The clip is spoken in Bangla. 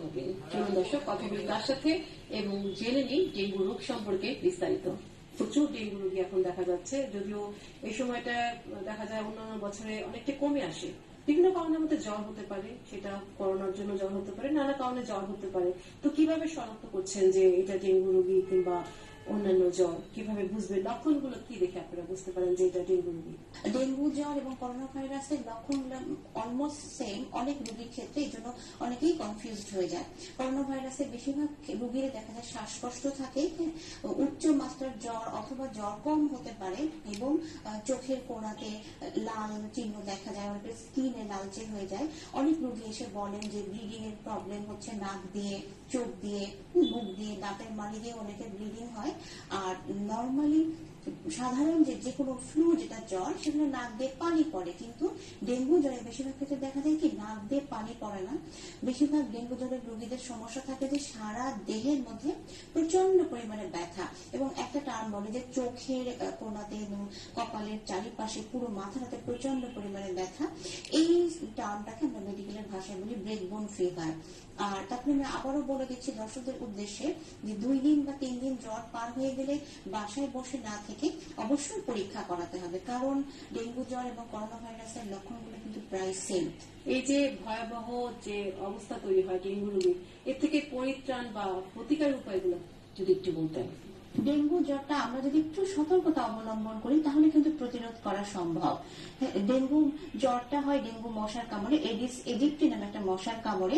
নবীন। চলুন দর্শক কথা বলি তার সাথে এবং জেনে নিই ডেঙ্গু রোগ সম্পর্কে বিস্তারিত। প্রচুর ডেঙ্গু রোগী এখন দেখা যাচ্ছে, যদিও এই সময়টা দেখা যায় অন্যান্য বছরে অনেকটা কমে আসে। বিভিন্ন কারণে আমাদের জ্বর হতে পারে, সেটা করোনার জন্য জ্বর হতে পারে, নানা কারণে জ্বর হতে পারে। তো কিভাবে শনাক্ত করছেন যে এটা ডেঙ্গু রোগী কিংবা অন্যান্য জ্বর? কিভাবে বুঝবেন, লক্ষণগুলো কি দেখে আপনারা বুঝতে পারেন যে এটা ডেঙ্গু রোগী? ডেঙ্গু জ্বর এবং করোনা ভাইরাসের লক্ষণগুলো অলমোস্ট সেম অনেক রোগীর ক্ষেত্রে, এই জন্য অনেকেই কনফিউজড হয়ে যায়। করোনা ভাইরাসের বেশিরভাগ রোগীর দেখা যায় শ্বাসকষ্ট থাকে, উচ্চ মাত্রার জ্বর অথবা জ্বর কম হতে পারে এবং চোখের কোণাতে লাল চিহ্ন দেখা যায়, অনেকের স্কিনে লালচে হয়ে যায়। অনেক রোগী এসে বলেন যে ব্লিডিং এর প্রবলেম হচ্ছে, নাক দিয়ে, চোখ দিয়ে, মুখ দিয়ে, দাঁতের মাড়ি দিয়ে অনেকের ব্লিডিং হয়। আর নর্মালি সাধারণ যে কোনো ফ্লু যেটা জ্বর, সেগুলো নাক দিয়ে পানি পড়ে, কিন্তু ডেঙ্গু জ্বরে বেশিরভাগ ক্ষেত্রে দেখা যায় কি নাক দিয়ে পানি পড়ে না। বেশিরভাগ ডেঙ্গু জ্বরের রোগীদের সমস্যা থাকে যে সারা দেহের মধ্যে প্রচন্ড পরিমাণে ব্যথা, এবং একটা টার্ম বলে যে চোখের কোণাতে এবং কপালের চারিপাশে পুরো মাথাটাতে প্রচন্ড পরিমাণে ব্যথা। এই টার্মটাকে আমরা মেডিকেলের ভাষায় বলি ব্রেকবোন ফিভার। আর তারপরে আমি আবারও বলে দিচ্ছি দর্শকদের উদ্দেশ্যে যে 2 দিন বা 3 দিন জ্বর পার হয়ে গেলে বাসায় বসে না থেকে অবশ্যই পরীক্ষা করাতে হবে, কারণ ডেঙ্গু জ্বর এবং করোনা ভাইরাসের লক্ষণগুলো কিন্তু প্রায় সেম। এই যে ভয়াবহ যে অবস্থা তৈরি হয় ডেঙ্গু রোগীর, এর থেকে পরিত্রাণ বা প্রতিকার উপায়গুলো যদি একটু বলতেন। ডেঙ্গু জ্বরটা আমরা যদি একটু সতর্কতা অবলম্বন করি তাহলে কিন্তু প্রতিরোধ করা সম্ভব। ডেঙ্গু জ্বরটা হয় ডেঙ্গু মশার কামড়ে, এডিস এজিপ্টি নামে একটা মশার কামড়ে।